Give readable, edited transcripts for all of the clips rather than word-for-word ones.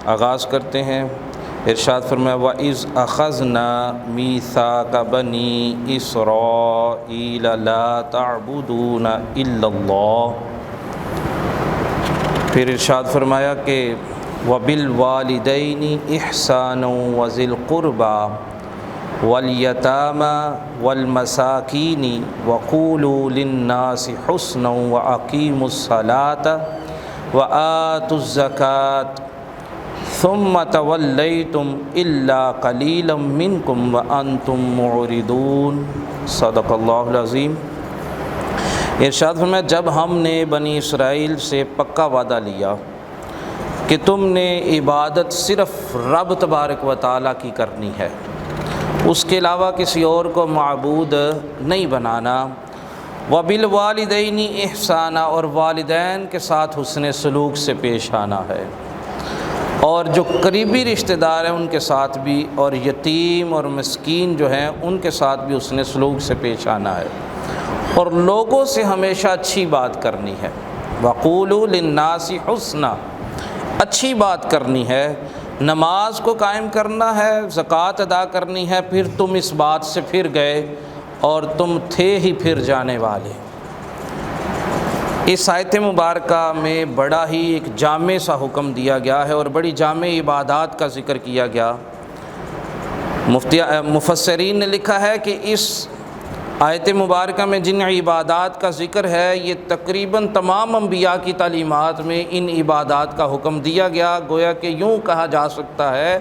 آغاز کرتے ہیں۔ ارشاد فرمایا وَإِذْ أَخَذْنَا مِيثَاقَ بَنِي إِسْرَائِيلَ لَا تَعْبُدُونَ إِلَّا اللَّهَ۔ پھر ارشاد فرمایا کہ وَبِالْوَالِدَيْنِ إِحْسَانًا وَذِي الْقُرْبَى وَالْيَتَامَى وَالْمَسَاكِينِ وَقُولُوا لِلنَّاسِ حُسْنًا وَأَقِيمُوا الصَّلَاةَ وَآتُوا الزَّكَاةَ ثُمَّ تَوَلَّيْتُمْ إِلَّا قَلِيلًا مِّنكُمْ وَأَنْتُمْ مُعْرِضُونَ۔ صدق اللہ العظیم۔ ارشاد فرمایا جب ہم نے بنی اسرائیل سے پکا وعدہ لیا کہ تم نے عبادت صرف رب تبارک و تعالیٰ کی کرنی ہے، اس کے علاوہ کسی اور کو معبود نہیں بنانا، وَبِالْوَالِدَيْنِ إِحْسَانًا اور والدین کے ساتھ حسن سلوک سے پیش آنا ہے، اور جو قریبی رشتہ دار ہیں ان کے ساتھ بھی، اور یتیم اور مسکین جو ہیں ان کے ساتھ بھی حسن سلوک سے پیش آنا ہے، اور لوگوں سے ہمیشہ اچھی بات کرنی ہے۔ وَقُولُوا لِلنَّاسِ حُسْنًا، اچھی بات کرنی ہے، نماز کو قائم کرنا ہے، زکوٰۃ ادا کرنی ہے، پھر تم اس بات سے پھر گئے اور تم تھے ہی پھر جانے والے۔ اس آیت مبارکہ میں بڑا ہی ایک جامع سا حکم دیا گیا ہے اور بڑی جامع عبادات کا ذکر کیا گیا۔ مفسرین نے لکھا ہے کہ اس آیت مبارکہ میں جن عبادات کا ذکر ہے یہ تقریباً تمام انبیاء کی تعلیمات میں ان عبادات کا حکم دیا گیا، گویا کہ یوں کہا جا سکتا ہے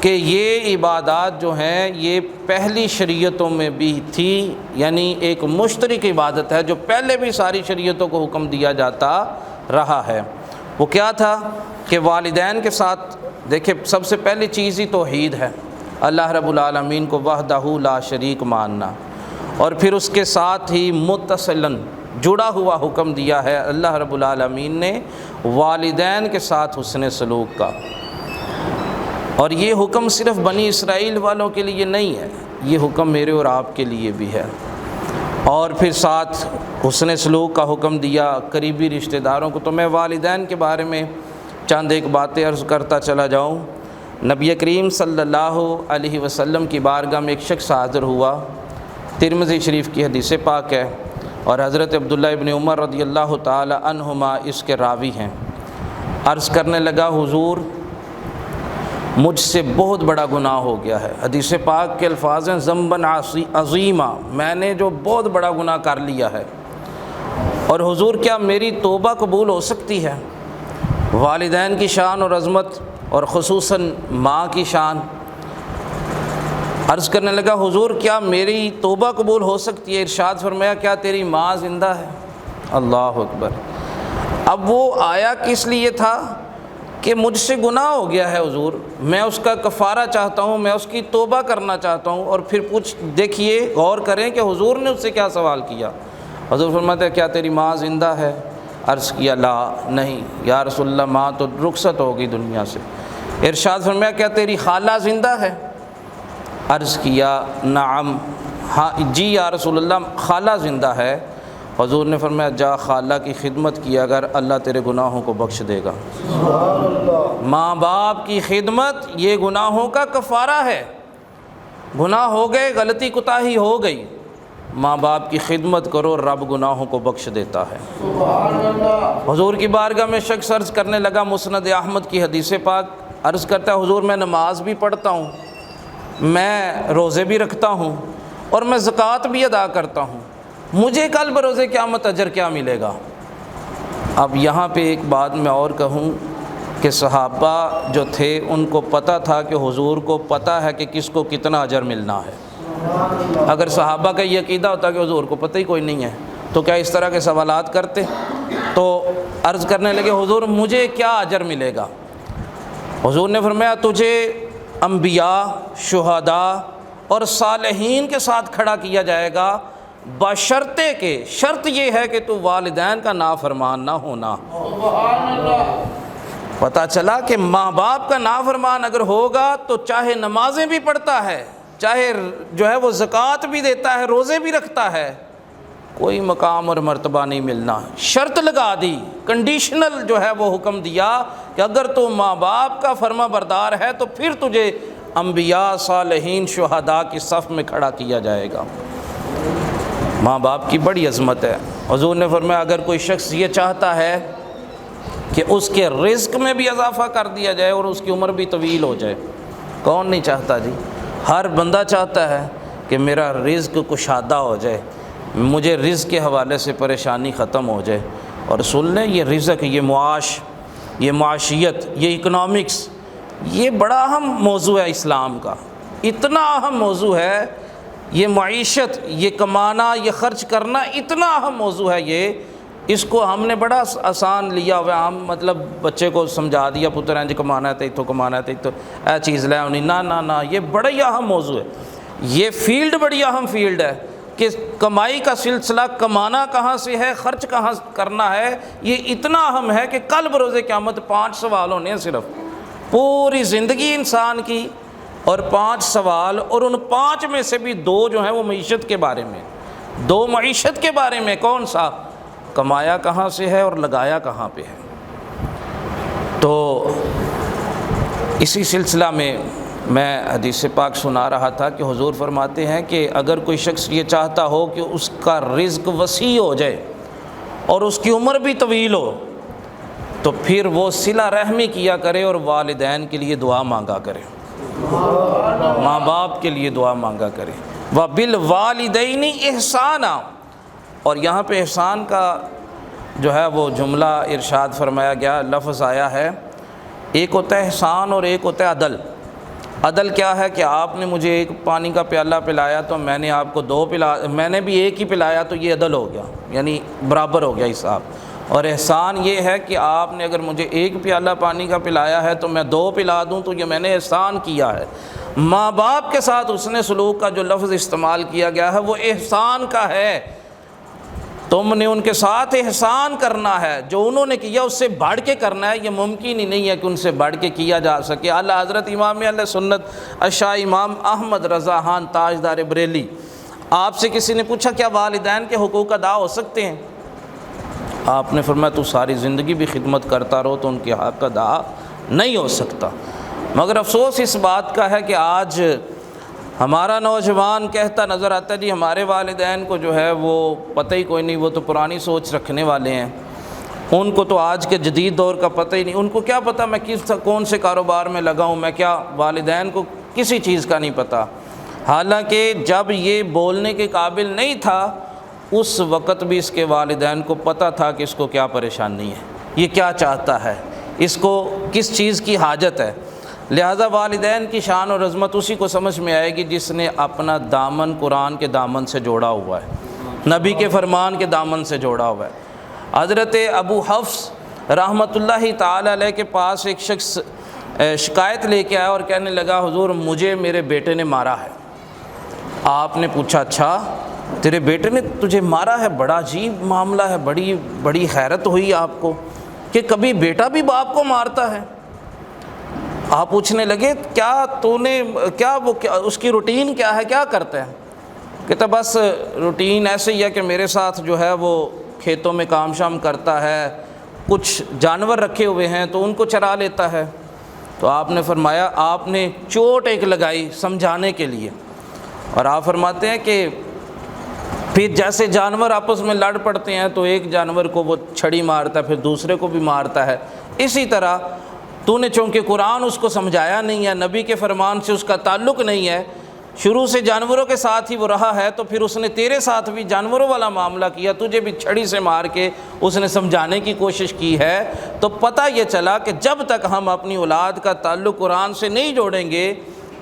کہ یہ عبادات جو ہیں یہ پہلی شریعتوں میں بھی تھی، یعنی ایک مشترک عبادت ہے جو پہلے بھی ساری شریعتوں کو حکم دیا جاتا رہا ہے۔ وہ کیا تھا کہ والدین کے ساتھ، دیکھیں سب سے پہلی چیز ہی توحید ہے، اللہ رب العالمین کو وحدہ لا شریک ماننا، اور پھر اس کے ساتھ ہی متصلاً جڑا ہوا حکم دیا ہے اللہ رب العالمین نے والدین کے ساتھ حسن سلوک کا۔ اور یہ حکم صرف بنی اسرائیل والوں کے لیے نہیں ہے، یہ حکم میرے اور آپ کے لیے بھی ہے۔ اور پھر ساتھ حسن سلوک کا حکم دیا قریبی رشتہ داروں کو۔ تو میں والدین کے بارے میں چند ایک باتیں عرض کرتا چلا جاؤں۔ نبی کریم صلی اللہ علیہ وسلم کی بارگاہ میں ایک شخص حاضر ہوا، ترمذی شریف کی حدیث پاک ہے، اور حضرت عبداللہ ابن عمر رضی اللہ تعالی عنہما اس کے راوی ہیں۔ عرض کرنے لگا حضور مجھ سے بہت بڑا گناہ ہو گیا ہے، حدیث پاک کے الفاظ ہیں ذنبًا عظیما، میں نے جو بہت بڑا گناہ کر لیا ہے، اور حضور کیا میری توبہ قبول ہو سکتی ہے؟ والدین کی شان اور عظمت اور خصوصاً ماں کی شان۔ عرض کرنے لگا حضور کیا میری توبہ قبول ہو سکتی ہے؟ ارشاد فرمایا کیا تیری ماں زندہ ہے؟ اللہ اکبر۔ اب وہ آیا کس لیے تھا کہ مجھ سے گناہ ہو گیا ہے حضور، میں اس کا کفارہ چاہتا ہوں، میں اس کی توبہ کرنا چاہتا ہوں۔ اور پھر دیکھیے غور کریں کہ حضور نے اس سے کیا سوال کیا۔ حضور فرماتے ہیں کیا تیری ماں زندہ ہے؟ عرض کیا لا نہیں یا رسول اللہ، ماں تو رخصت ہو گئی دنیا سے۔ ارشاد فرمایا کیا تیری خالہ زندہ ہے؟ عرض کیا نعم، ہاں جی یا رسول اللہ خالہ زندہ ہے۔ حضور نے فرمایا جا خالہ کی خدمت کیا اگر اللہ تیرے گناہوں کو بخش دے گا۔ ماں باپ کی خدمت یہ گناہوں کا کفارہ ہے، گناہ ہو گئے، غلطی کوتاہی ہو گئی، ماں باپ کی خدمت کرو، رب گناہوں کو بخش دیتا ہے۔ حضور کی بارگاہ میں شخص عرض کرنے لگا، مسند احمد کی حدیث پاک، عرض کرتا ہے حضور میں نماز بھی پڑھتا ہوں، میں روزے بھی رکھتا ہوں، اور میں زکوٰۃ بھی ادا کرتا ہوں، مجھے کل بروز قیامت اجر کیا ملے گا؟ اب یہاں پہ ایک بات میں اور کہوں کہ صحابہ جو تھے ان کو پتہ تھا کہ حضور کو پتہ ہے کہ کس کو کتنا اجر ملنا ہے۔ اگر صحابہ کا یہ عقیدہ ہوتا کہ حضور کو پتہ ہی کوئی نہیں ہے تو کیا اس طرح کے سوالات کرتے؟ تو عرض کرنے لگے حضور مجھے کیا اجر ملے گا؟ حضور نے فرمایا تجھے انبیاء، شہداء اور صالحین کے ساتھ کھڑا کیا جائے گا، بشرطے کہ شرط یہ ہے کہ تو والدین کا نافرمان نہ ہونا۔ پتہ چلا کہ ماں باپ کا نافرمان اگر ہوگا تو چاہے نمازیں بھی پڑھتا ہے، چاہے جو ہے وہ زکوٰۃ بھی دیتا ہے، روزے بھی رکھتا ہے، کوئی مقام اور مرتبہ نہیں ملنا۔ شرط لگا دی، کنڈیشنل جو ہے وہ حکم دیا کہ اگر تو ماں باپ کا فرما بردار ہے تو پھر تجھے انبیاء، صالحین، شہداء کی صف میں کھڑا کیا جائے گا۔ ماں باپ کی بڑی عظمت ہے۔ حضور نے فرمایا اگر کوئی شخص یہ چاہتا ہے کہ اس کے رزق میں بھی اضافہ کر دیا جائے اور اس کی عمر بھی طویل ہو جائے، کون نہیں چاہتا جی؟ ہر بندہ چاہتا ہے کہ میرا رزق کشادہ ہو جائے، مجھے رزق کے حوالے سے پریشانی ختم ہو جائے۔ اور سن لیں، یہ رزق، یہ معاش، یہ معاشیت، یہ اکنامکس، یہ بڑا اہم موضوع ہے اسلام کا، اتنا اہم موضوع ہے یہ معیشت، یہ کمانا، یہ خرچ کرنا اتنا اہم موضوع ہے یہ، اس کو ہم نے بڑا آسان لیا ہوا ہے۔ ہم مطلب بچے کو سمجھا دیا، پتر انج کمانا ہے تو کمانا ہے تو اے چیز لے ہونی، نہ، یہ بڑا ہی اہم موضوع ہے۔ یہ فیلڈ بڑی اہم فیلڈ ہے کہ کمائی کا سلسلہ، کمانا کہاں سے ہے، خرچ کہاں کرنا ہے، یہ اتنا اہم ہے کہ کل بروز قیامت 5 سوال ہونے ہیں، صرف پوری زندگی انسان کی، اور 5 سوال، اور ان 5 میں سے بھی 2 جو ہیں وہ معیشت کے بارے میں، 2 معیشت کے بارے میں۔ کون سا؟ کمایا کہاں سے ہے اور لگایا کہاں پہ ہے۔ تو اسی سلسلہ میں حدیث پاک سنا رہا تھا کہ حضور فرماتے ہیں کہ اگر کوئی شخص یہ چاہتا ہو کہ اس کا رزق وسیع ہو جائے اور اس کی عمر بھی طویل ہو، تو پھر وہ صلہ رحمی کیا کرے اور والدین کے لیے دعا مانگا کرے، ماں باپ کے لیے دعا مانگا کرے۔ وَبِالْوَالِدَيْنِ إِحْسَانًا، اور یہاں پہ احسان کا جو ہے وہ جملہ ارشاد فرمایا گیا، لفظ آیا ہے، ایک ہوتا ہے احسان اور ایک ہوتا ہے عدل۔ عدل کیا ہے کہ آپ نے مجھے ایک پانی کا پیالہ پلایا تو میں نے آپ کو 2 میں نے بھی ایک ہی پلایا تو یہ عدل ہو گیا، یعنی برابر ہو گیا حساب۔ اور احسان یہ ہے کہ آپ نے اگر مجھے 1 پیالہ پانی کا پلایا ہے تو میں 2 پلا دوں تو یہ میں نے احسان کیا ہے۔ ماں باپ کے ساتھ حسن سلوک کا جو لفظ استعمال کیا گیا ہے وہ احسان کا ہے، تم نے ان کے ساتھ احسان کرنا ہے، جو انہوں نے کیا اس سے بڑھ کے کرنا ہے۔ یہ ممکن ہی نہیں ہے کہ ان سے بڑھ کے کیا جا سکے۔ اعلیٰ حضرت امام اہل سنت الشاہ امام احمد رضا خان تاجدار بریلی، آپ سے کسی نے پوچھا کیا والدین کے حقوق ادا ہو سکتے ہیں؟ آپ نے فرمایا تو ساری زندگی بھی خدمت کرتا رہو تو ان کے حق ادا نہیں ہو سکتا۔ مگر افسوس اس بات کا ہے کہ آج ہمارا نوجوان کہتا نظر آتا ہے جی ہمارے والدین کو جو ہے وہ پتہ ہی کوئی نہیں، وہ تو پرانی سوچ رکھنے والے ہیں، ان کو تو آج کے جدید دور کا پتہ ہی نہیں، ان کو کیا پتہ میں کون سے کاروبار میں لگا ہوں، میں کیا، والدین کو کسی چیز کا نہیں پتہ۔ حالانکہ جب یہ بولنے کے قابل نہیں تھا اس وقت بھی اس کے والدین کو پتہ تھا کہ اس کو کیا پریشانی ہے، یہ کیا چاہتا ہے، اس کو کس چیز کی حاجت ہے۔ لہذا والدین کی شان اور عظمت اسی کو سمجھ میں آئے گی جس نے اپنا دامن قرآن کے دامن سے جوڑا ہوا ہے، نبی کے فرمان کے دامن سے جوڑا ہوا ہے۔ حضرت ابو حفص رحمۃ اللہ تعالی علیہ کے پاس ایک شخص شکایت لے کے آیا اور کہنے لگا حضور مجھے میرے بیٹے نے مارا ہے۔ آپ نے پوچھا اچھا تیرے بیٹے نے تجھے مارا ہے، بڑا عجیب معاملہ ہے، بڑی حیرت ہوئی آپ کو کہ کبھی بیٹا بھی باپ کو مارتا ہے۔ آپ پوچھنے لگے کیا اس کی روٹین کیا ہے، کیا کرتے ہیں؟ کہتا بس روٹین ایسے ہی ہے کہ میرے ساتھ جو ہے وہ کھیتوں میں کام شام کرتا ہے، کچھ جانور رکھے ہوئے ہیں تو ان کو چرا لیتا ہے۔ تو آپ نے فرمایا، آپ نے چوٹ ایک لگائی سمجھانے کے لیے، اور آپ فرماتے ہیں کہ پھر جیسے جانور آپس میں لڑ پڑتے ہیں تو ایک جانور کو وہ چھڑی مارتا ہے، پھر دوسرے کو بھی مارتا ہے، اسی طرح تو نے چونکہ قرآن اس کو سمجھایا نہیں ہے، نبی کے فرمان سے اس کا تعلق نہیں ہے، شروع سے جانوروں کے ساتھ ہی وہ رہا ہے، تو پھر اس نے تیرے ساتھ بھی جانوروں والا معاملہ کیا، تجھے بھی چھڑی سے مار کے اس نے سمجھانے کی کوشش کی ہے۔ تو پتہ یہ چلا کہ جب تک ہم اپنی اولاد کا تعلق قرآن سے نہیں جوڑیں گے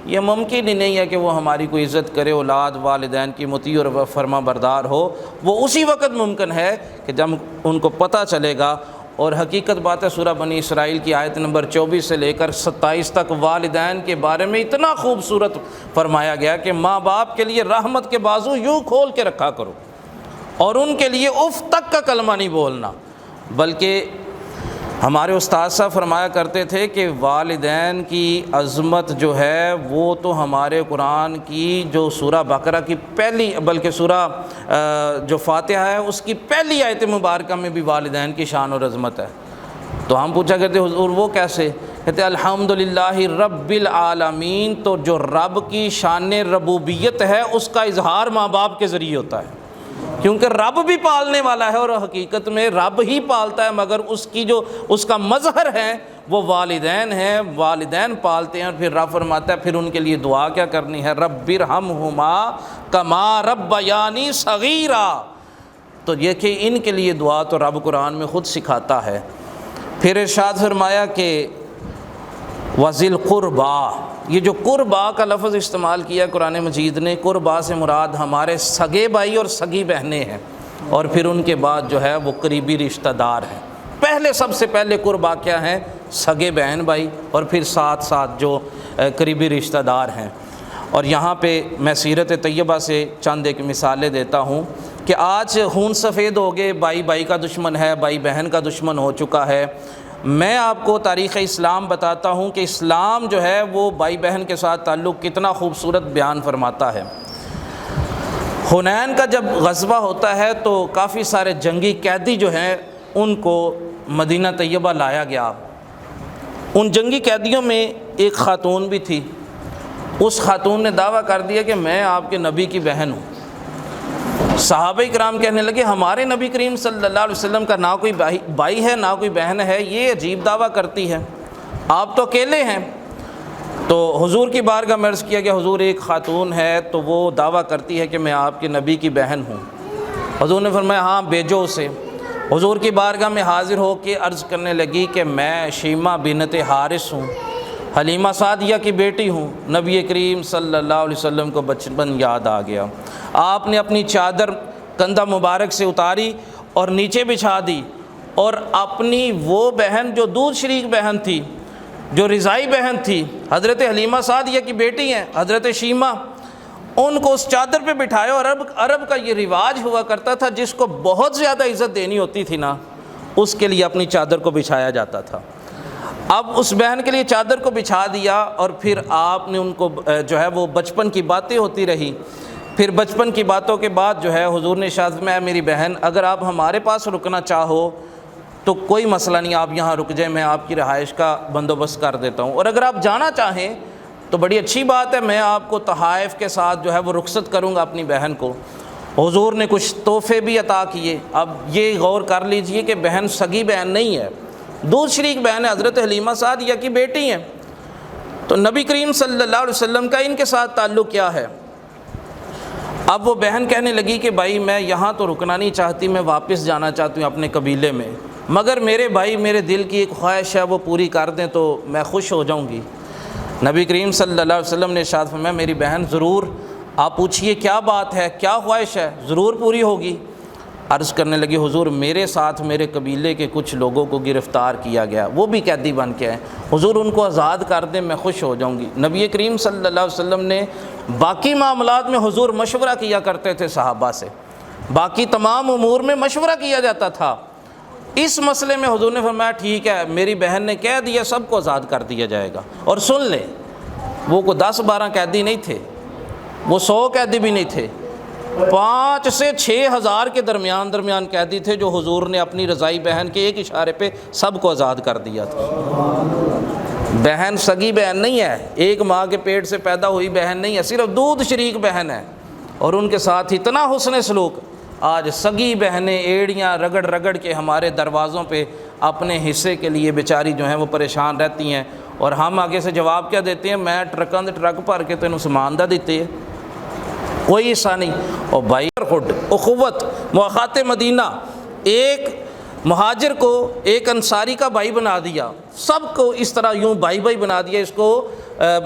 یہ ممکن ہی نہیں ہے کہ وہ ہماری کوئی عزت کرے، اولاد والدین کی مطیع اور فرما بردار ہو۔ وہ اسی وقت ممکن ہے کہ جب ان کو پتہ چلے گا۔ اور حقیقت بات ہے سورہ بنی اسرائیل کی آیت نمبر 24 سے لے کر 27 تک والدین کے بارے میں اتنا خوبصورت فرمایا گیا کہ ماں باپ کے لیے رحمت کے بازو یوں کھول کے رکھا کرو، اور ان کے لیے اف تک کا کلمہ نہیں بولنا، بلکہ ہمارے استاد صاحب فرمایا کرتے تھے کہ والدین کی عظمت جو ہے وہ تو ہمارے قرآن کی جو سورہ بقرہ کی پہلی، بلکہ سورہ جو فاتحہ ہے اس کی پہلی آیت مبارکہ میں بھی والدین کی شان اور عظمت ہے۔ تو ہم پوچھا کرتے حضور وہ کیسے؟ کہتے الحمدللہ رب العالمین، تو جو رب کی شان ربوبیت ہے اس کا اظہار ماں باپ کے ذریعے ہوتا ہے، کیونکہ رب بھی پالنے والا ہے اور حقیقت میں رب ہی پالتا ہے، مگر اس کی جو اس کا مظہر ہے وہ والدین ہیں، والدین پالتے ہیں۔ اور پھر رب فرماتا ہے پھر ان کے لیے دعا کیا کرنی ہے، رب ارحمہما کما ربیانی صغیرا۔ تو یہ کہ ان کے لیے دعا تو رب قرآن میں خود سکھاتا ہے۔ پھر ارشاد فرمایا کہ وذل قربا، یہ جو قربا کا لفظ استعمال کیا قرآن مجید نے، قربا سے مراد ہمارے سگے بھائی اور سگی بہنیں ہیں، اور پھر ان کے بعد جو ہے وہ قریبی رشتہ دار ہیں۔ پہلے سب سے پہلے قربا کیا ہیں؟ سگے بہن بھائی، اور پھر ساتھ ساتھ جو قریبی رشتہ دار ہیں۔ اور یہاں پہ میں سیرت طیبہ سے چند ایک مثالیں دیتا ہوں کہ آج خون سفید ہو گئے، بھائی بھائی کا دشمن ہے، بھائی بہن کا دشمن ہو چکا ہے۔ میں آپ کو تاریخ اسلام بتاتا ہوں کہ اسلام جو ہے وہ بھائی بہن کے ساتھ تعلق کتنا خوبصورت بیان فرماتا ہے۔ حنین کا جب غزوہ ہوتا ہے تو کافی سارے جنگی قیدی جو ہیں ان کو مدینہ طیبہ لایا گیا۔ ان جنگی قیدیوں میں ایک خاتون بھی تھی۔ اس خاتون نے دعویٰ کر دیا کہ میں آپ کے نبی کی بہن ہوں۔ صحابہ کرام کہنے لگے ہمارے نبی کریم صلی اللہ علیہ وسلم کا نہ کوئی بھائی ہے نہ کوئی بہن ہے، یہ عجیب دعویٰ کرتی ہے، آپ تو اکیلے ہیں۔ تو حضور کی بارگاہ میں عرض کیا کہ حضور ایک خاتون ہے تو وہ دعویٰ کرتی ہے کہ میں آپ کے نبی کی بہن ہوں۔ حضور نے فرمایا ہاں بھیجو اسے۔ حضور کی بارگاہ میں حاضر ہو کے عرض کرنے لگی کہ میں شیمہ بنت حارث ہوں، حلیمہ سعدیہ کی بیٹی ہوں۔ نبی کریم صلی اللہ علیہ وسلم کو بچپن یاد آ گیا۔ آپ نے اپنی چادر کندھا مبارک سے اتاری اور نیچے بچھا دی، اور اپنی وہ بہن جو دودھ شریک بہن تھی، جو رضائی بہن تھی، حضرت حلیمہ سعدیہ کی بیٹی ہیں حضرت شیمہ، ان کو اس چادر پہ بٹھایا۔ اور عرب کا یہ رواج ہوا کرتا تھا، جس کو بہت زیادہ عزت دینی ہوتی تھی نا، اس کے لیے اپنی چادر کو بچھایا جاتا تھا۔ اب اس بہن کے لیے چادر کو بچھا دیا، اور پھر آپ نے ان کو جو ہے وہ بچپن کی باتیں ہوتی رہی۔ پھر بچپن کی باتوں کے بعد جو ہے حضور نے ارشاد فرمایا میری بہن اگر آپ ہمارے پاس رکنا چاہو تو کوئی مسئلہ نہیں، آپ یہاں رک جائیں، میں آپ کی رہائش کا بندوبست کر دیتا ہوں، اور اگر آپ جانا چاہیں تو بڑی اچھی بات ہے، میں آپ کو تحائف کے ساتھ جو ہے وہ رخصت کروں گا اپنی بہن کو۔ حضور نے کچھ تحفے بھی عطا کیے۔ اب یہ غور کر لیجئے کہ بہن سگی بہن نہیں ہے، دودھ شریک بہن ہے، حضرت حلیمہ سعدیہ کی بیٹی ہیں۔ تو نبی کریم صلی اللہ علیہ وسلم کا ان کے ساتھ تعلق کیا ہے؟ اب وہ بہن کہنے لگی کہ بھائی میں یہاں تو رکنا نہیں چاہتی، میں واپس جانا چاہتی ہوں اپنے قبیلے میں، مگر میرے بھائی میرے دل کی ایک خواہش ہے وہ پوری کر دیں تو میں خوش ہو جاؤں گی۔ نبی کریم صلی اللہ علیہ وسلم نے ارشاد فرمایا میری بہن ضرور، آپ پوچھئے کیا بات ہے، کیا خواہش ہے، ضرور پوری ہوگی۔ عرض کرنے لگی حضور میرے ساتھ میرے قبیلے کے کچھ لوگوں کو گرفتار کیا گیا، وہ بھی قیدی بن کے ہیں، حضور ان کو آزاد کر دیں میں خوش ہو جاؤں گی۔ نبی کریم صلی اللہ علیہ وسلم نے باقی معاملات میں حضور مشورہ کیا کرتے تھے صحابہ سے، باقی تمام امور میں مشورہ کیا جاتا تھا۔ اس مسئلے میں حضور نے فرمایا ٹھیک ہے، میری بہن نے کہہ دیا سب کو آزاد کر دیا جائے گا۔ اور سن لیں وہ کو 10-12 قیدی نہیں تھے، وہ 100 قیدی بھی نہیں تھے، 5 سے 6 ہزار کے درمیان قیدی تھے جو حضور نے اپنی رضائی بہن کے ایک اشارے پہ سب کو آزاد کر دیا تھا۔ بہن سگی بہن نہیں ہے، ایک ماں کے پیٹ سے پیدا ہوئی بہن نہیں ہے، صرف دودھ شریک بہن ہے، اور ان کے ساتھ اتنا حسن سلوک۔ آج سگی بہنیں ایڑیاں رگڑ رگڑ کے ہمارے دروازوں پہ اپنے حصے کے لیے بیچاری جو ہیں وہ پریشان رہتی ہیں، اور ہم آگے سے جواب کیا دیتے ہیں، میں ٹرک بھر کے تینوں سامان دا دیتے ہیں، کوئی حصہ نہیں۔ اور بھائی اخوت مواخات مدینہ، ایک مہاجر کو ایک انصاری کا بھائی بنا دیا، سب کو اس طرح یوں بھائی بھائی بنا دیا، اس کو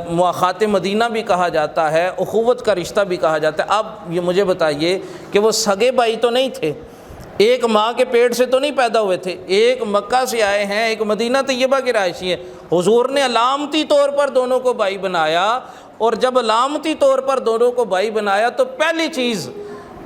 مواخات مدینہ بھی کہا جاتا ہے، اخوت کا رشتہ بھی کہا جاتا ہے۔ اب یہ مجھے بتائیے کہ وہ سگے بھائی تو نہیں تھے، ایک ماں کے پیٹ سے تو نہیں پیدا ہوئے تھے، ایک مکہ سے آئے ہیں، ایک مدینہ طیبہ کے رہائشی ہیں، حضور نے علامتی طور پر دونوں کو بھائی بنایا، اور جب علامتی طور پر دونوں کو بھائی بنایا تو پہلی چیز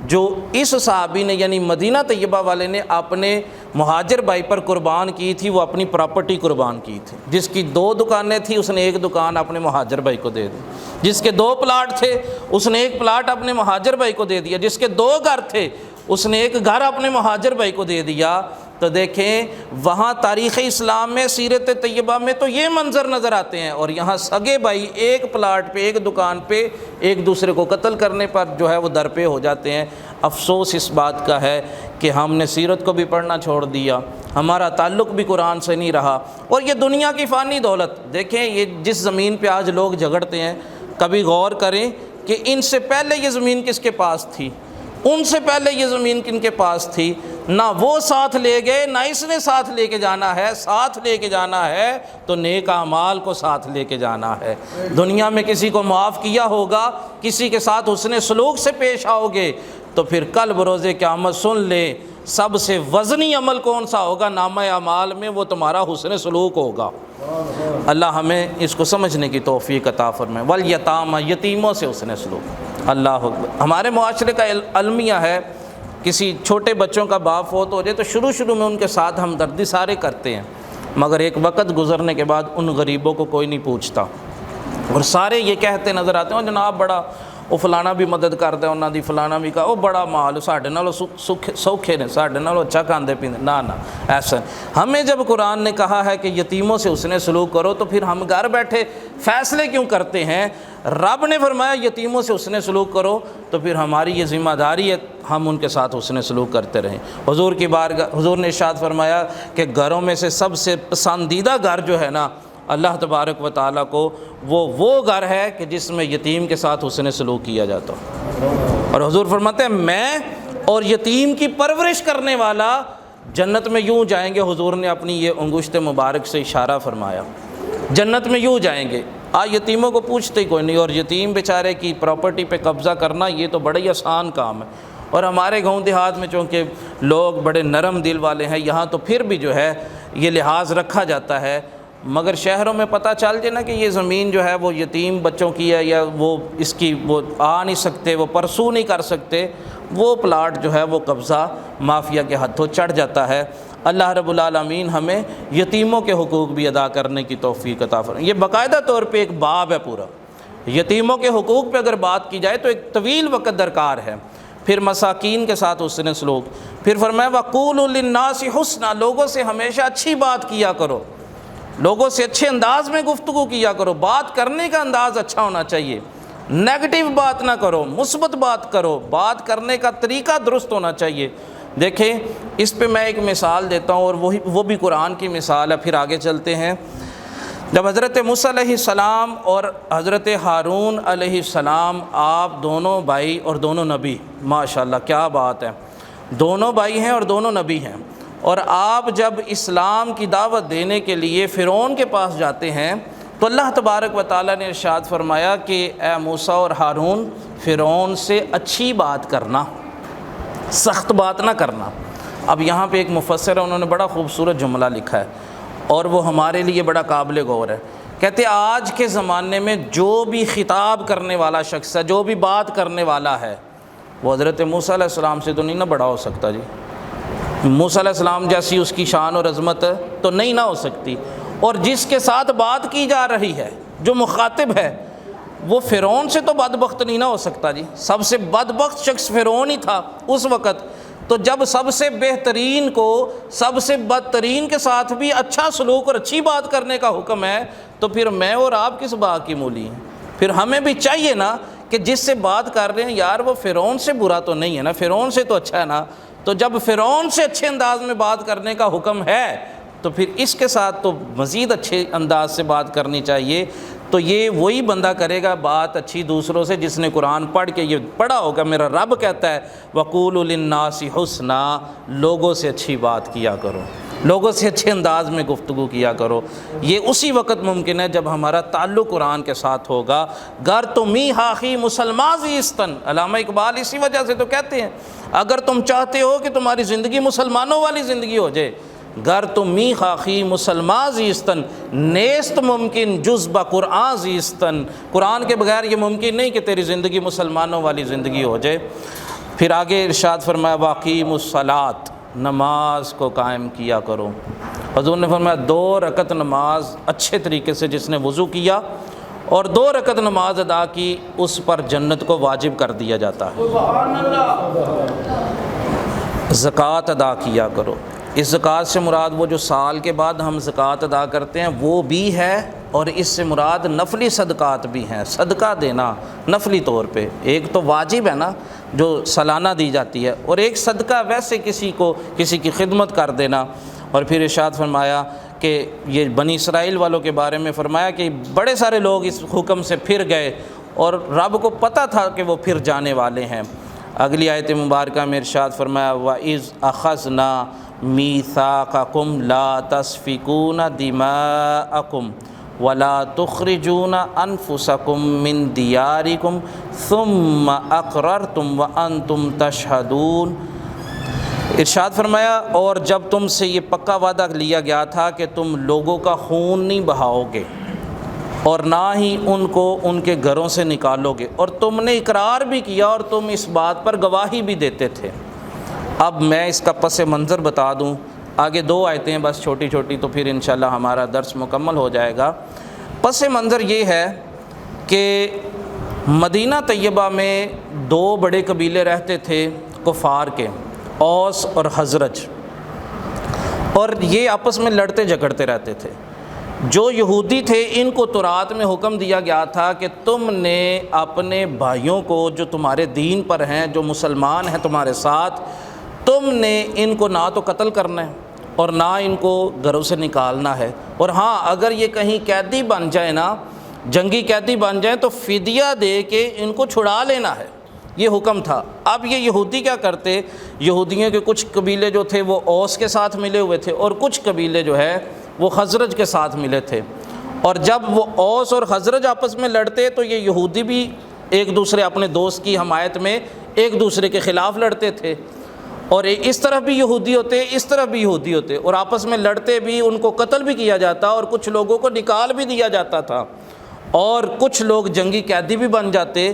جو اس صحابی نے یعنی مدینہ طیبہ والے نے اپنے مہاجر بھائی پر قربان کی تھی، وہ اپنی پراپرٹی قربان کی تھی۔ جس کی 2 دکانیں تھیں اس نے 1 دکان اپنے مہاجر بھائی کو دے دی، جس کے 2 پلاٹ تھے اس نے 1 پلاٹ اپنے مہاجر بھائی کو دے دیا، جس کے 2 گھر تھے اس نے 1 گھر اپنے مہاجر بھائی کو دے دیا۔ تو دیکھیں وہاں تاریخ اسلام میں، سیرت طیبہ میں تو یہ منظر نظر آتے ہیں، اور یہاں سگے بھائی 1 پلاٹ پہ 1 دکان پہ ایک دوسرے کو قتل کرنے پر جو ہے وہ درپے ہو جاتے ہیں۔ افسوس اس بات کا ہے کہ ہم نے سیرت کو بھی پڑھنا چھوڑ دیا، ہمارا تعلق بھی قرآن سے نہیں رہا، اور یہ دنیا کی فانی دولت دیکھیں، یہ جس زمین پہ آج لوگ جھگڑتے ہیں، کبھی غور کریں کہ ان سے پہلے یہ زمین کس کے پاس تھی، ان سے پہلے یہ زمین کن کے پاس تھی؟ نہ وہ ساتھ لے گئے، نہ اس نے ساتھ لے کے جانا ہے۔ ساتھ لے کے جانا ہے تو نیک اعمال کو ساتھ لے کے جانا ہے۔ دنیا میں کسی کو معاف کیا ہوگا، کسی کے ساتھ حسن سلوک سے پیش آؤ گے، تو پھر کل بروز قیامت سن لے سب سے وزنی عمل کون سا ہوگا نامہ اعمال میں؟ وہ تمہارا حسن سلوک ہوگا۔ اللہ ہمیں اس کو سمجھنے کی توفیق عطا فرمائے۔ والیتامى، یتیموں سے حسن سلوک۔ اللہ اکبر۔ ہمارے معاشرے کا المیہ ہے، کسی چھوٹے بچوں کا باپ فوت ہو جائے تو شروع میں ان کے ساتھ ہمدردی سارے کرتے ہیں، مگر ایک وقت گزرنے کے بعد ان غریبوں کو کوئی نہیں پوچھتا، اور سارے یہ کہتے نظر آتے ہیں جناب بڑا وہ فلانا بھی مدد کرتا ہے، انہوں دی فلانا بھی کہا وہ بڑا مال ساڈے نالوں سوکھے نے، ساڈے نالوں اچھا کھاندے پیندے۔ نہ ایسا ہمیں جب قرآن نے کہا ہے کہ یتیموں سے حسن سلوک کرو تو پھر ہم گھر بیٹھے فیصلے کیوں کرتے ہیں؟ رب نے فرمایا یتیموں سے حسن سلوک کرو، تو پھر ہماری یہ ذمہ داری ہے ہم ان کے ساتھ حسن سلوک کرتے رہیں۔ حضور کی بارگاہ، حضور نے ارشاد فرمایا کہ گھروں میں سے سب سے پسندیدہ گھر جو ہے نا اللہ تبارک و تعالیٰ کو، وہ گھر ہے کہ جس میں یتیم کے ساتھ حسن سلوک کیا جاتا ہو۔ اور حضور فرماتے ہیں میں اور یتیم کی پرورش کرنے والا جنت میں یوں جائیں گے۔ حضور نے اپنی یہ انگشت مبارک سے اشارہ فرمایا، جنت میں یوں جائیں گے۔ یتیموں کو پوچھتے کوئی نہیں، اور یتیم بیچارے کی پراپرٹی پہ قبضہ کرنا یہ تو بڑا ہی آسان کام ہے، اور ہمارے گاؤں دیہات میں چونکہ لوگ بڑے نرم دل والے ہیں، یہاں تو پھر بھی جو ہے یہ لحاظ رکھا جاتا ہے، مگر شہروں میں پتہ چل جائے نا کہ یہ زمین جو ہے وہ یتیم بچوں کی ہے، یا وہ اس کی وہ آ نہیں سکتے، وہ پرسو نہیں کر سکتے، وہ پلاٹ جو ہے وہ قبضہ مافیا کے ہاتھوں چڑھ جاتا ہے۔ اللہ رب العالمین ہمیں یتیموں کے حقوق بھی ادا کرنے کی توفیق عطا فرمائے۔ یہ باقاعدہ طور پہ ایک باب ہے پورا، یتیموں کے حقوق پہ اگر بات کی جائے تو ایک طویل وقت درکار ہے۔ پھر مساکین کے ساتھ حسن سلوک، پھر فرمایا وَقُولُوا لِلنَّاسِ حُسْنًا، لوگوں سے ہمیشہ اچھی بات کیا کرو، لوگوں سے اچھے انداز میں گفتگو کیا کرو، بات کرنے کا انداز اچھا ہونا چاہیے، نیگیٹو بات نہ کرو، مثبت بات کرو، بات کرنے کا طریقہ درست ہونا چاہیے۔ دیکھیں اس پہ میں ایک مثال دیتا ہوں، اور وہ بھی قرآن کی مثال ہے، پھر آگے چلتے ہیں۔ جب حضرت موسیٰ علیہ السلام اور حضرت ہارون علیہ السلام، آپ دونوں بھائی اور دونوں نبی، ماشاءاللہ کیا بات ہے، دونوں بھائی ہیں اور دونوں نبی ہیں، اور آپ جب اسلام کی دعوت دینے کے لیے فرعون کے پاس جاتے ہیں تو اللہ تبارک و تعالیٰ نے ارشاد فرمایا کہ اے موسیٰ اور ہارون، فرعون سے اچھی بات کرنا، سخت بات نہ کرنا۔ اب یہاں پہ ایک مفسر ہے، انہوں نے بڑا خوبصورت جملہ لکھا ہے، اور وہ ہمارے لیے بڑا قابل غور ہے۔ کہتے آج کے زمانے میں جو بھی خطاب کرنے والا شخص ہے، جو بھی بات کرنے والا ہے، وہ حضرت موسیٰ علیہ السلام سے تو نہیں نہ بڑا ہو سکتا جی۔ موسیٰ علیہ السلام جیسی اس کی شان اور عظمت تو نہیں نہ ہو سکتی، اور جس کے ساتھ بات کی جا رہی ہے، جو مخاطب ہے، وہ فرعون سے تو بدبخت نہیں نہ ہو سکتا جی۔ سب سے بدبخت شخص فرعون ہی تھا اس وقت، تو جب سب سے بہترین کو سب سے بدترین کے ساتھ بھی اچھا سلوک اور اچھی بات کرنے کا حکم ہے، تو پھر میں اور آپ کس بات کی مولی ہیں؟ پھر ہمیں بھی چاہیے نا کہ جس سے بات کر رہے ہیں یار وہ فرعون سے برا تو نہیں ہے نا، فرعون سے تو اچھا ہے نا۔ تو جب فرعون سے اچھے انداز میں بات کرنے کا حکم ہے تو پھر اس کے ساتھ تو مزید اچھے انداز سے بات کرنی چاہیے۔ تو یہ وہی بندہ کرے گا بات اچھی دوسروں سے جس نے قرآن پڑھ کے یہ پڑھا ہوگا، میرا رب کہتا ہے وَقُولُوا لِلنَّاسِ حُسْنًا، لوگوں سے اچھی بات کیا کرو، لوگوں سے اچھے انداز میں گفتگو کیا کرو۔ یہ اسی وقت ممکن ہے جب ہمارا تعلق قرآن کے ساتھ ہوگا۔ گر تمی حاخی مسلمان زیستن، علامہ اقبال اسی وجہ سے تو کہتے ہیں اگر تم چاہتے ہو کہ تمہاری زندگی مسلمانوں والی زندگی ہو جائے، گر تمی خاخی مسلمان زیستن، نیست ممکن جز با قرآن زیستن، قرآن کے بغیر یہ ممکن نہیں کہ تیری زندگی مسلمانوں والی زندگی ہو جائے۔ پھر آگے ارشاد فرمایا واقیم الصلاۃ، نماز کو قائم کیا کرو۔ حضور نے فرمایا 2 رکعت نماز اچھے طریقے سے جس نے وضو کیا اور 2 رکعت نماز ادا کی، اس پر جنت کو واجب کر دیا جاتا ہے۔ سبحان اللہ۔ زکوٰۃ ادا کیا کرو۔ اس زکوٰۃ سے مراد وہ جو سال کے بعد ہم زکوٰۃ ادا کرتے ہیں وہ بھی ہے، اور اس سے مراد نفلی صدقات بھی ہیں، صدقہ دینا نفلی طور پہ۔ ایک تو واجب ہے نا جو سالانہ دی جاتی ہے، اور ایک صدقہ ویسے کسی کی خدمت کر دینا۔ اور پھر ارشاد فرمایا کہ یہ بنی اسرائیل والوں کے بارے میں فرمایا کہ بڑے سارے لوگ اس حکم سے پھر گئے اور رب کو پتہ تھا کہ وہ پھر جانے والے ہیں۔ اگلی آیت مبارکہ میں ارشاد فرمایا وَإِذْ أَخَذْنَا مِيثَاقَكُمْ لَا تَسْفِكُونَ دِمَاءَكُمْ وَلَا تُخْرِجُونَ أَنفُسَكُمْ مِنْ دِيَارِكُمْ ثُمَّ أَقْرَرْتُمْ وَأَنْتُمْ تَشْهَدُونَ۔ ارشاد فرمایا اور جب تم سے یہ پکا وعدہ لیا گیا تھا کہ تم لوگوں کا خون نہیں بہاؤ گے اور نہ ہی ان کو ان کے گھروں سے نکالو گے، اور تم نے اقرار بھی کیا اور تم اس بات پر گواہی بھی دیتے تھے۔ اب میں اس کا پس منظر بتا دوں، آگے 2 آیتیں بس چھوٹی چھوٹی، تو پھر انشاءاللہ ہمارا درس مکمل ہو جائے گا۔ پس منظر یہ ہے کہ مدینہ طیبہ میں 2 بڑے قبیلے رہتے تھے کفار کے، اوس اور خزرج، اور یہ آپس میں لڑتے جھگڑتے رہتے تھے۔ جو یہودی تھے ان کو تورات میں حکم دیا گیا تھا کہ تم نے اپنے بھائیوں کو جو تمہارے دین پر ہیں، جو مسلمان ہیں تمہارے ساتھ، تم نے ان کو نہ تو قتل کرنا ہے اور نہ ان کو گھروں سے نکالنا ہے، اور ہاں اگر یہ کہیں قیدی بن جائے نا، جنگی قیدی بن جائیں، تو فدیہ دے کے ان کو چھڑا لینا ہے، یہ حکم تھا۔ اب یہ یہودی کیا کرتے، یہودیوں کے کچھ قبیلے جو تھے وہ اوس کے ساتھ ملے ہوئے تھے اور کچھ قبیلے جو ہے وہ خزرج کے ساتھ ملے تھے، اور جب وہ اوس اور خزرج آپس میں لڑتے تو یہ یہودی بھی ایک دوسرے اپنے دوست کی حمایت میں ایک دوسرے کے خلاف لڑتے تھے، اور اس طرف بھی یہودی ہوتے اس طرف بھی یہودی ہوتے، اور آپس میں لڑتے بھی، ان کو قتل بھی کیا جاتا اور کچھ لوگوں کو نکال بھی دیا جاتا تھا، اور کچھ لوگ جنگی قیدی بھی بن جاتے۔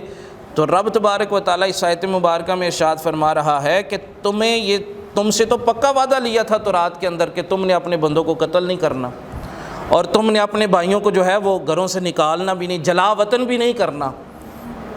تو رب تبارک و تعالیٰ اس آیت مبارکہ میں ارشاد فرما رہا ہے کہ تم سے تو پکا وعدہ لیا تھا تورات کے اندر کہ تم نے اپنے بندوں کو قتل نہیں کرنا، اور تم نے اپنے بھائیوں کو جو ہے وہ گھروں سے نکالنا بھی نہیں، جلا وطن بھی نہیں کرنا،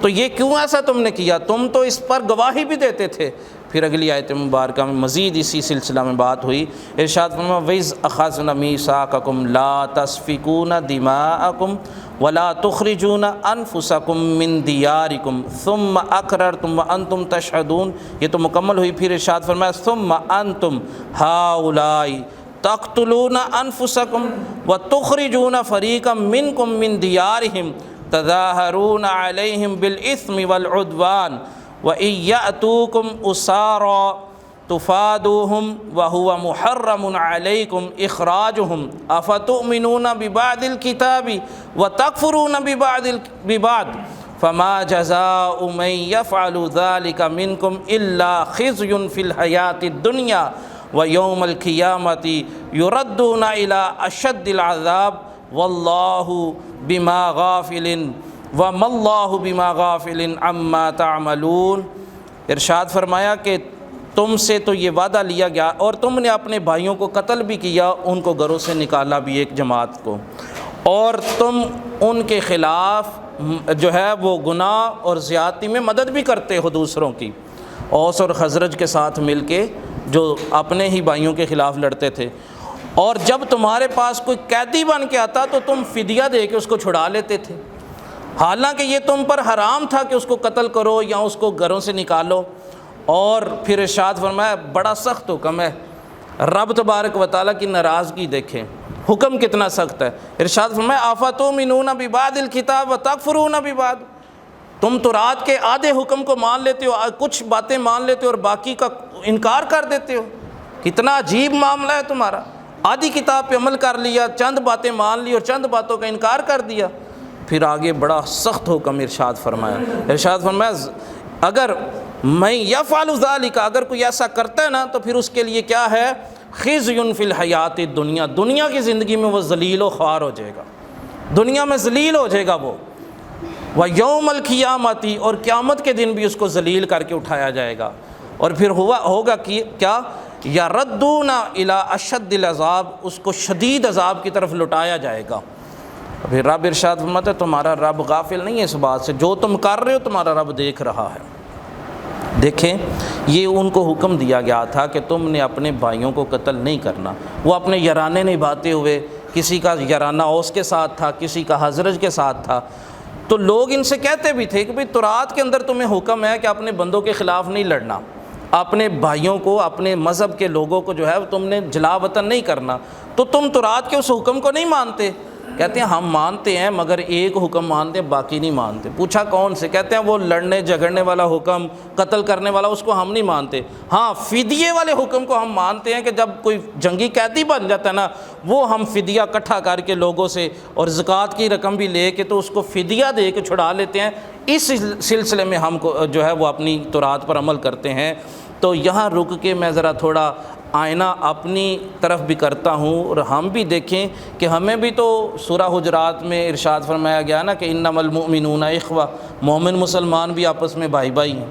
تو یہ کیوں ایسا تم نے کیا؟ تم تو اس پر گواہی بھی دیتے تھے۔ پھر اگلی آیت مبارکہ میں مزید اسی سلسلہ میں بات ہوئی، ارشاد فرمایا وَإِذْ أَخَذْنَا مِيثَاقَكُمْ لَا تَسْفِكُونَ دِمَاءَكُمْ وَلَا تُخْرِجُونَ أَنفُسَكُمْ مِنْ دِيَارِكُمْ ثُمَّ أَقْرَرْتُمْ وَأَنْتُمْ تَشْهَدُونَ، یہ تو مکمل ہوئی۔ پھر ارشاد فرمایا ثُمَّ أَنْتُمْ هَؤُلَاءِ تَقْتُلُونَ أَنفُسَكُمْ وَتُخْرِجُونَ فَرِيقًا مِنْكُمْ مِنْ دِيَارِهِمْ تَظَاهَرُونَ عَلَيْهِمْ بِالْإِثْمِ وَالْعُدْوَانِ وَإِنْ يَأْتُوكُمْ أُسَارَىٰ تفادوهم وهو محرم عليكم إخراجهم أفتؤمنون ببعض الكتاب وتكفرون ببعض فما جزاء من يفعل ذلك منكم إلا خزي في الحياة الدنيا ويوم القيامة يردون إلى أشد العذاب والله بما غافل وما الله بما غافل عما تعملون۔ ارشاد فرمایا کہ تم سے تو یہ وعدہ لیا گیا اور تم نے اپنے بھائیوں کو قتل بھی کیا، ان کو گھروں سے نکالا بھی ایک جماعت کو، اور تم ان کے خلاف جو ہے وہ گناہ اور زیادتی میں مدد بھی کرتے ہو دوسروں کی، اوس اور خزرج کے ساتھ مل کے جو اپنے ہی بھائیوں کے خلاف لڑتے تھے، اور جب تمہارے پاس کوئی قیدی بن کے آتا تو تم فدیہ دے کے اس کو چھڑا لیتے تھے، حالانکہ یہ تم پر حرام تھا کہ اس کو قتل کرو یا اس کو گھروں سے نکالو۔ اور پھر ارشاد فرمایا بڑا سخت حکم ہے، رب تبارک و تعالیٰ کی ناراضگی دیکھیں، حکم کتنا سخت ہے۔ ارشاد فرمایا آفتؤمنون ببعض الکتاب وتکفرون ببعض، تم تورات کے آدھے حکم کو مان لیتے ہو، کچھ باتیں مان لیتے ہو اور باقی کا انکار کر دیتے ہو، کتنا عجیب معاملہ ہے تمہارا، آدھی کتاب پہ عمل کر لیا، چند باتیں مان لی اور چند باتوں کا انکار کر دیا۔ پھر آگے بڑا سخت حکم ارشاد فرمایا اگر میں یفعل ذالک، اگر کوئی ایسا کرتا ہے نا تو پھر اس کے لیے کیا ہے، خزی فی الحیات الدنیا، دنیا کی زندگی میں وہ ذلیل و خوار ہو جائے گا، دنیا میں ذلیل ہو جائے گا وہ، ویوم القیامت، اور قیامت کے دن بھی اس کو ذلیل کر کے اٹھایا جائے گا، اور پھر ہوگا کیا یا ردون الی اشد العذاب، اس کو شدید عذاب کی طرف لٹایا جائے گا۔ پھر رب ارشاد فرماتا ہے تمہارا رب غافل نہیں ہے اس بات سے، جو تم کر رہے ہو تمہارا رب دیکھ رہا ہے۔ دیکھیں یہ ان کو حکم دیا گیا تھا کہ تم نے اپنے بھائیوں کو قتل نہیں کرنا۔ وہ اپنے یارانے نبھاتے ہوئے، کسی کا یارانہ اوس کے ساتھ تھا، کسی کا حضرج کے ساتھ تھا، تو لوگ ان سے کہتے بھی تھے کہ بھئی تورات کے اندر تمہیں حکم ہے کہ اپنے بندوں کے خلاف نہیں لڑنا، اپنے بھائیوں کو، اپنے مذہب کے لوگوں کو جو ہے تم نے جلا وطن نہیں کرنا، تو تم تورات کے اس حکم کو نہیں مانتے؟ کہتے ہیں ہم مانتے ہیں مگر ایک حکم مانتے ہیں، باقی نہیں مانتے۔ پوچھا کون سے؟ کہتے ہیں وہ لڑنے جھگڑنے والا حکم، قتل کرنے والا، اس کو ہم نہیں مانتے، ہاں فدیے والے حکم کو ہم مانتے ہیں کہ جب کوئی جنگی قیدی بن جاتا ہے نا، وہ ہم فدیہ اکٹھا کر کے لوگوں سے اور زکوٰۃ کی رقم بھی لے کے تو اس کو فدیہ دے کے چھڑا لیتے ہیں۔ اس سلسلے میں ہم کو جو ہے وہ اپنی تورات پر عمل کرتے ہیں۔ تو یہاں رک کے میں ذرا تھوڑا آئینہ اپنی طرف بھی کرتا ہوں، اور ہم بھی دیکھیں کہ ہمیں بھی تو سورہ حجرات میں ارشاد فرمایا گیا نا کہ انما المؤمنون اخوہ، مومن مسلمان بھی آپس میں بھائی بھائی ہیں،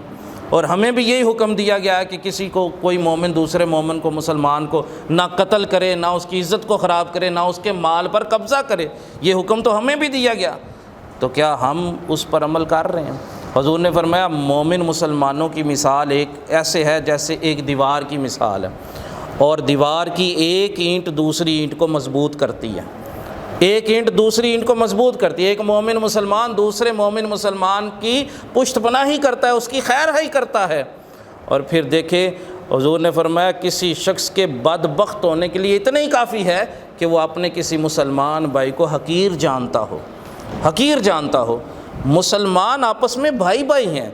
اور ہمیں بھی یہی حکم دیا گیا ہے کہ کسی کو، کوئی مومن دوسرے مومن کو، مسلمان کو نہ قتل کرے، نہ اس کی عزت کو خراب کرے، نہ اس کے مال پر قبضہ کرے۔ یہ حکم تو ہمیں بھی دیا گیا، تو کیا ہم اس پر عمل کر رہے ہیں؟ حضور نے فرمایا مومن مسلمانوں کی مثال ایک ایسے ہے جیسے ایک دیوار کی مثال ہے، اور دیوار کی ایک اینٹ دوسری اینٹ کو مضبوط کرتی ہے، ایک اینٹ دوسری اینٹ کو مضبوط کرتی ہے۔ ایک مومن مسلمان دوسرے مومن مسلمان کی پشت پناہی کرتا ہے، اس کی خیر خواہی کرتا ہے۔ اور پھر دیکھیں حضور نے فرمایا کسی شخص کے بدبخت ہونے کے لیے اتنا ہی کافی ہے کہ وہ اپنے کسی مسلمان بھائی کو حقیر جانتا ہو، حقیر جانتا ہو۔ مسلمان آپس میں بھائی بھائی ہیں،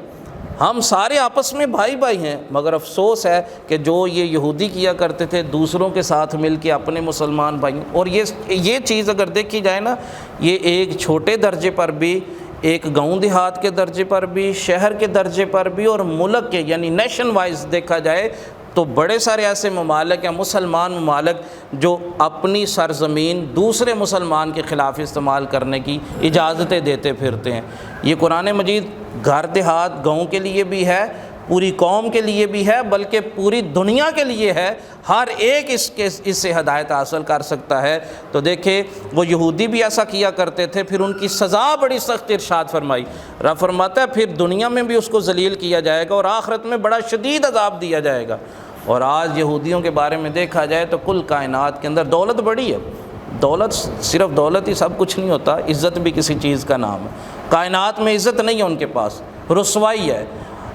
ہم سارے آپس میں بھائی بھائی ہیں، مگر افسوس ہے کہ جو یہ یہودی کیا کرتے تھے دوسروں کے ساتھ مل کے اپنے مسلمان بھائی، اور یہ چیز اگر دیکھی جائے نا، یہ ایک چھوٹے درجے پر بھی، ایک گاؤں دیہات کے درجے پر بھی، شہر کے درجے پر بھی، اور ملک کے یعنی نیشن وائز دیکھا جائے تو بڑے سارے ایسے ممالک ہیں، مسلمان ممالک، جو اپنی سرزمین دوسرے مسلمان کے خلاف استعمال کرنے کی اجازتیں دیتے پھرتے ہیں۔ یہ قرآن مجید گھر دیہات گاؤں کے لیے بھی ہے، پوری قوم کے لیے بھی ہے، بلکہ پوری دنیا کے لیے ہے، ہر ایک اس سے ہدایت حاصل کر سکتا ہے۔ تو دیکھیں وہ یہودی بھی ایسا کیا کرتے تھے، پھر ان کی سزا بڑی سخت ارشاد فرمائی۔ رب فرماتا ہے پھر دنیا میں بھی اس کو ذلیل کیا جائے گا اور آخرت میں بڑا شدید عذاب دیا جائے گا۔ اور آج یہودیوں کے بارے میں دیکھا جائے تو کل کائنات کے اندر دولت بڑی ہے، دولت صرف دولت ہی سب کچھ نہیں ہوتا، عزت بھی کسی چیز کا نام ہے۔ کائنات میں عزت نہیں ہے ان کے پاس، رسوائی ہے۔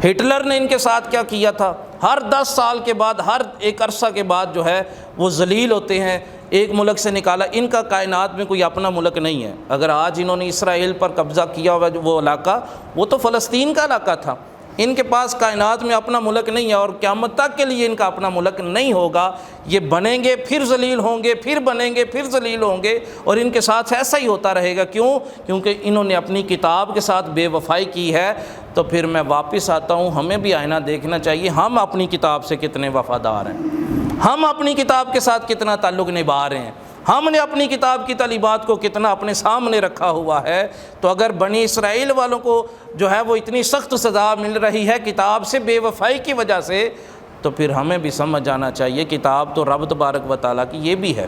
ہٹلر نے ان کے ساتھ کیا کیا تھا؟ ہر 10 سال کے بعد، ہر ایک عرصہ کے بعد جو ہے وہ ذلیل ہوتے ہیں، ایک ملک سے نکالا۔ ان کا کائنات میں کوئی اپنا ملک نہیں ہے۔ اگر آج انہوں نے اسرائیل پر قبضہ کیا ہوا وہ علاقہ، وہ تو فلسطین کا علاقہ تھا۔ ان کے پاس کائنات میں اپنا ملک نہیں ہے، اور قیامت تک کے لیے ان کا اپنا ملک نہیں ہوگا۔ یہ بنیں گے پھر ذلیل ہوں گے، پھر بنیں گے پھر ذلیل ہوں گے، اور ان کے ساتھ ایسا ہی ہوتا رہے گا۔ کیوں؟ کیونکہ انہوں نے اپنی کتاب کے ساتھ بے وفائی کی ہے۔ تو پھر میں واپس آتا ہوں، ہمیں بھی آئینہ دیکھنا چاہیے، ہم اپنی کتاب سے کتنے وفادار ہیں، ہم اپنی کتاب کے ساتھ کتنا تعلق نبھا رہے ہیں، ہم نے اپنی کتاب کی تعلیمات کو کتنا اپنے سامنے رکھا ہوا ہے۔ تو اگر بنی اسرائیل والوں کو جو ہے وہ اتنی سخت سزا مل رہی ہے کتاب سے بے وفائی کی وجہ سے، تو پھر ہمیں بھی سمجھ جانا چاہیے کتاب تو رب تبارک و تعالیٰ کی یہ بھی ہے،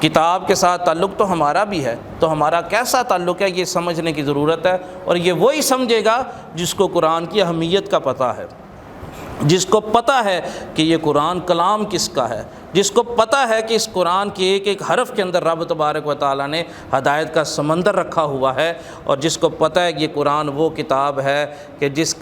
کتاب کے ساتھ تعلق تو ہمارا بھی ہے، تو ہمارا کیسا تعلق ہے یہ سمجھنے کی ضرورت ہے۔ اور یہ وہی سمجھے گا جس کو قرآن کی اہمیت کا پتہ ہے، جس کو پتہ ہے کہ یہ قرآن کلام کس کا ہے، جس کو پتہ ہے کہ اس قرآن کی ایک ایک حرف کے اندر رب تبارک و تعالیٰ نے ہدایت کا سمندر رکھا ہوا ہے، اور جس کو پتہ ہے کہ یہ قرآن وہ کتاب ہے کہ جس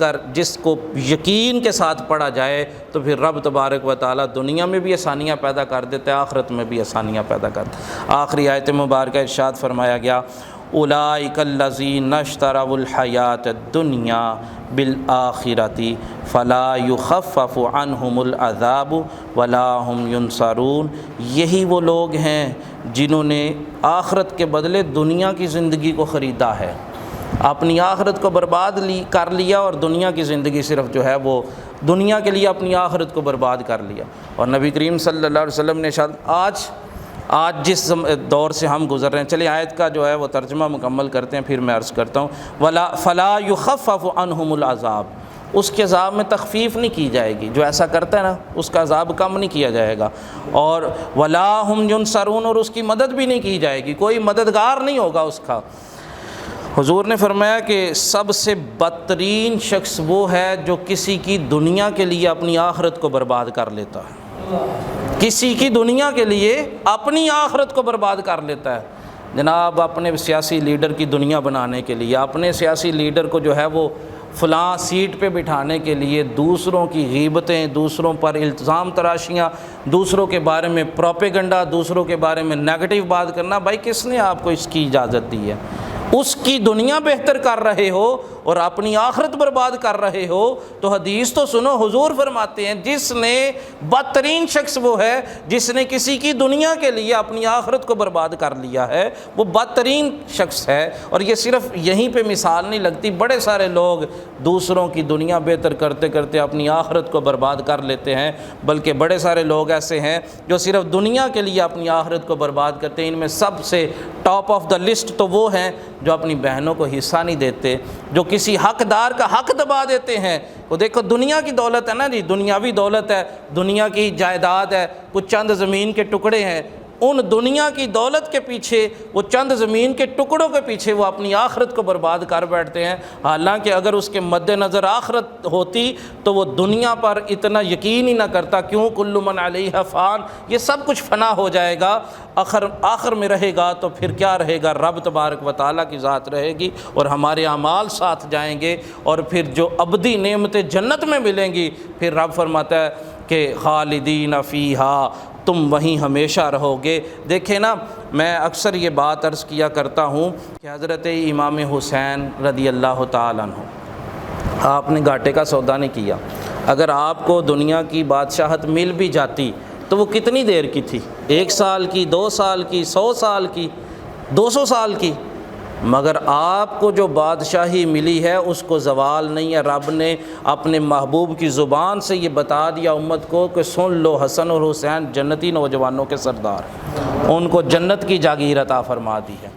کو یقین کے ساتھ پڑھا جائے تو پھر رب تبارک و تعالیٰ دنیا میں بھی آسانیاں پیدا کر دیتے ہیں، آخرت میں بھی آسانیاں پیدا کرتے ہیں۔ آخری آیت مبارکہ ارشاد فرمایا گیا اولئک الذین اشتروا الحیاۃ الدنیا بالآخرۃ فلا یخفف عنہم العذاب ولا هم ینصرون۔ یہی وہ لوگ ہیں جنہوں نے آخرت کے بدلے دنیا کی زندگی کو خریدا ہے، اپنی آخرت کو برباد کر لیا، اور دنیا کی زندگی صرف جو ہے وہ دنیا کے لیے اپنی آخرت کو برباد کر لیا۔ اور نبی کریم صلی اللہ علیہ وسلم نے آج جس دور سے ہم گزر رہے ہیں، چلیے آیت کا جو ہے وہ ترجمہ مکمل کرتے ہیں، پھر میں عرض کرتا ہوں فلا یخفف عنہم العذاب۔ اس کے عذاب میں تخفیف نہیں کی جائے گی. جو ایسا کرتا ہے نا اس کا عذاب کم نہیں کیا جائے گا. اور ولا ہم ینصرون، اور اس کی مدد بھی نہیں کی جائے گی، کوئی مددگار نہیں ہوگا اس کا. حضور نے فرمایا کہ سب سے بدترین شخص وہ ہے جو کسی کی دنیا کے لیے اپنی آخرت کو برباد کر لیتا ہے. کسی کی دنیا کے لیے اپنی آخرت کو برباد کر لیتا ہے. جناب اپنے سیاسی لیڈر کی دنیا بنانے کے لیے، اپنے سیاسی لیڈر کو جو ہے وہ فلاں سیٹ پہ بٹھانے کے لیے دوسروں کی غیبتیں، دوسروں پر الزام تراشیاں، دوسروں کے بارے میں پروپیگنڈا، دوسروں کے بارے میں نیگیٹو بات کرنا، بھائی کس نے آپ کو اس کی اجازت دی ہے؟ اس کی دنیا بہتر کر رہے ہو اور اپنی آخرت برباد کر رہے ہو تو حدیث تو سنو. حضور فرماتے ہیں جس نے بدترین شخص وہ ہے جس نے کسی کی دنیا کے لیے اپنی آخرت کو برباد کر لیا ہے، وہ بدترین شخص ہے. اور یہ صرف یہیں پہ مثال نہیں لگتی، بڑے سارے لوگ دوسروں کی دنیا بہتر کرتے کرتے اپنی آخرت کو برباد کر لیتے ہیں. بلکہ بڑے سارے لوگ ایسے ہیں جو صرف دنیا کے لیے اپنی آخرت کو برباد کرتے ہیں. ان میں سب سے ٹاپ آف دا لسٹ تو وہ ہیں جو اپنی بہنوں کو حصہ نہیں دیتے، جو کسی حقدار کا حق دبا دیتے ہیں. وہ دیکھو دنیا کی دولت ہے نا جی، دنیاوی دولت ہے، دنیا کی جائیداد ہے، کچھ چند زمین کے ٹکڑے ہیں. ان دنیا کی دولت کے پیچھے، وہ چند زمین کے ٹکڑوں کے پیچھے وہ اپنی آخرت کو برباد کر بیٹھتے ہیں. حالانکہ اگر اس کے مد نظر آخرت ہوتی تو وہ دنیا پر اتنا یقین ہی نہ کرتا. کیوں؟ کل من علیہا فان، یہ سب کچھ فنا ہو جائے گا، آخر میں رہے گا تو پھر کیا رہے گا؟ رب تبارک و تعالیٰ کی ذات رہے گی اور ہمارے اعمال ساتھ جائیں گے، اور پھر جو ابدی نعمتیں جنت میں ملیں گی، پھر رب فرماتا ہے کہ خالدین فیہا، تم وہیں ہمیشہ رہو گے. دیکھیں نا، میں اکثر یہ بات عرض کیا کرتا ہوں کہ حضرت امام حسین رضی اللہ تعالیٰ عنہ، آپ نے گھاٹے کا سودا نہیں کیا. اگر آپ کو دنیا کی بادشاہت مل بھی جاتی تو وہ کتنی دیر کی تھی؟ 1 سال کی، 2 سال کی، 100 سال کی، 200 سال کی. مگر آپ کو جو بادشاہی ملی ہے اس کو زوال نہیں ہے. رب نے اپنے محبوب کی زبان سے یہ بتا دیا امت کو کہ سن لو، حسن اور حسین جنتی نوجوانوں کے سردار، ان کو جنت کی جاگیر عطا فرما دی ہے.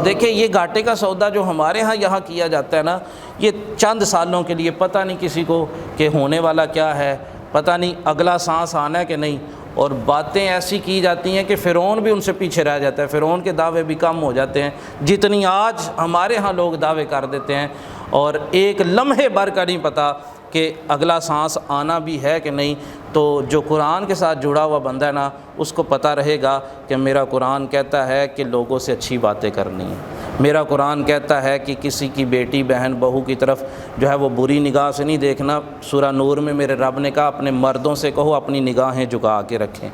دیکھیں یہ گھاٹے کا سودا جو ہمارے ہاں یہاں کیا جاتا ہے نا، یہ چند سالوں کے لیے، پتہ نہیں کسی کو کہ ہونے والا کیا ہے، پتہ نہیں اگلا سانس آنا ہے کہ نہیں. اور باتیں ایسی کی جاتی ہیں کہ فرعون بھی ان سے پیچھے رہ جاتا ہے، فرعون کے دعوے بھی کم ہو جاتے ہیں جتنی آج ہمارے ہاں لوگ دعوے کر دیتے ہیں. اور ایک لمحے بھر کا نہیں پتہ کہ اگلا سانس آنا بھی ہے کہ نہیں. تو جو قرآن کے ساتھ جڑا ہوا بندہ ہے نا، اس کو پتہ رہے گا کہ میرا قرآن کہتا ہے کہ لوگوں سے اچھی باتیں کرنی ہیں. میرا قرآن کہتا ہے کہ کسی کی بیٹی بہن بہو کی طرف جو ہے وہ بری نگاہ سے نہیں دیکھنا. سورہ نور میں میرے رب نے کہا اپنے مردوں سے کہو اپنی نگاہیں جھکا کے رکھیں.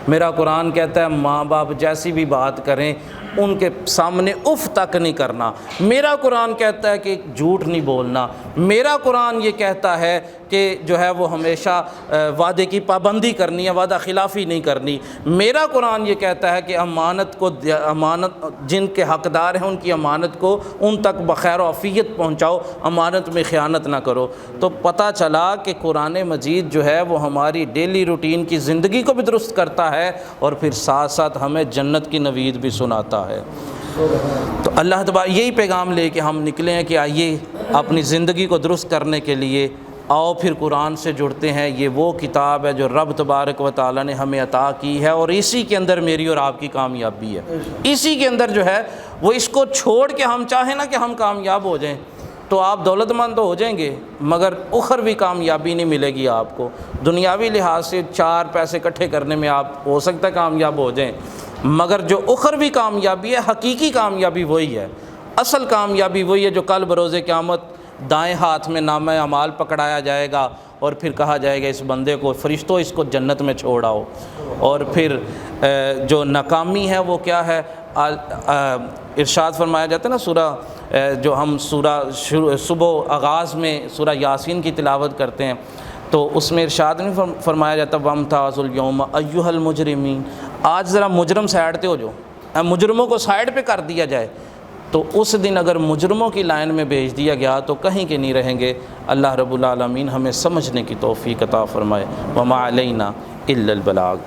میرا قرآن کہتا ہے ماں باپ جیسی بھی بات کریں ان کے سامنے اف تک نہیں کرنا. میرا قرآن کہتا ہے کہ جھوٹ نہیں بولنا. میرا قرآن یہ کہتا ہے کہ جو ہے وہ ہمیشہ وعدے کی پابندی کرنی ہے، وعدہ خلافی نہیں کرنی. میرا قرآن یہ کہتا ہے کہ امانت جن کے حقدار ہیں ان کی امانت کو ان تک بخیر و عافیت پہنچاؤ، امانت میں خیانت نہ کرو. تو پتہ چلا کہ قرآن مجید جو ہے وہ ہماری ڈیلی روٹین کی زندگی کو بھی درست کرتا ہے اور پھر ساتھ ساتھ ہمیں جنت کی نوید بھی سناتا ہے. تو اللہ تبارک یہی پیغام لے کے ہم نکلے ہیں کہ آئیے اپنی زندگی کو درست کرنے کے لیے آؤ پھر قرآن سے جڑتے ہیں. یہ وہ کتاب ہے جو رب تبارک و تعالیٰ نے ہمیں عطا کی ہے اور اسی کے اندر میری اور آپ کی کامیابی ہے. اسی کے اندر جو ہے وہ اس کو چھوڑ کے ہم چاہیں نا کہ ہم کامیاب ہو جائیں تو آپ دولت مند تو ہو جائیں گے مگر اخروی کامیابی نہیں ملے گی آپ کو. دنیاوی لحاظ سے 4 پیسے اکٹھے کرنے میں آپ ہو سکتا ہے کامیاب ہو جائیں، مگر جو اخروی کامیابی ہے، حقیقی کامیابی وہی ہے. اصل کامیابی وہی ہے جو کل بروز قیامت دائیں ہاتھ میں نامہ اعمال پکڑایا جائے گا اور پھر کہا جائے گا اس بندے کو فرشتوں اس کو جنت میں چھوڑ آؤ. اور پھر جو ناکامی ہے وہ کیا ہے؟ ارشاد فرمایا جاتا ہے نا، سورہ جو ہم سورہ صبح آغاز میں سورہ یاسین کی تلاوت کرتے ہیں تو اس میں ارشاد نہیں فرمایا جاتا وَامْتَازُوا الْيَوْمَ أَيُّهَا الْمُجْرِمِينَ، آج ذرا مجرم سائڈ پہ ہو جاؤ، مجرموں کو سائڈ پہ کر دیا جائے. تو اس دن اگر مجرموں کی لائن میں بھیج دیا گیا تو کہیں کے نہیں رہیں گے. اللہ رب العالمین ہمیں سمجھنے کی توفیق عطا فرمائے. وَمَا عَلَيْنَا إِلَّا الْبَلَاغُ.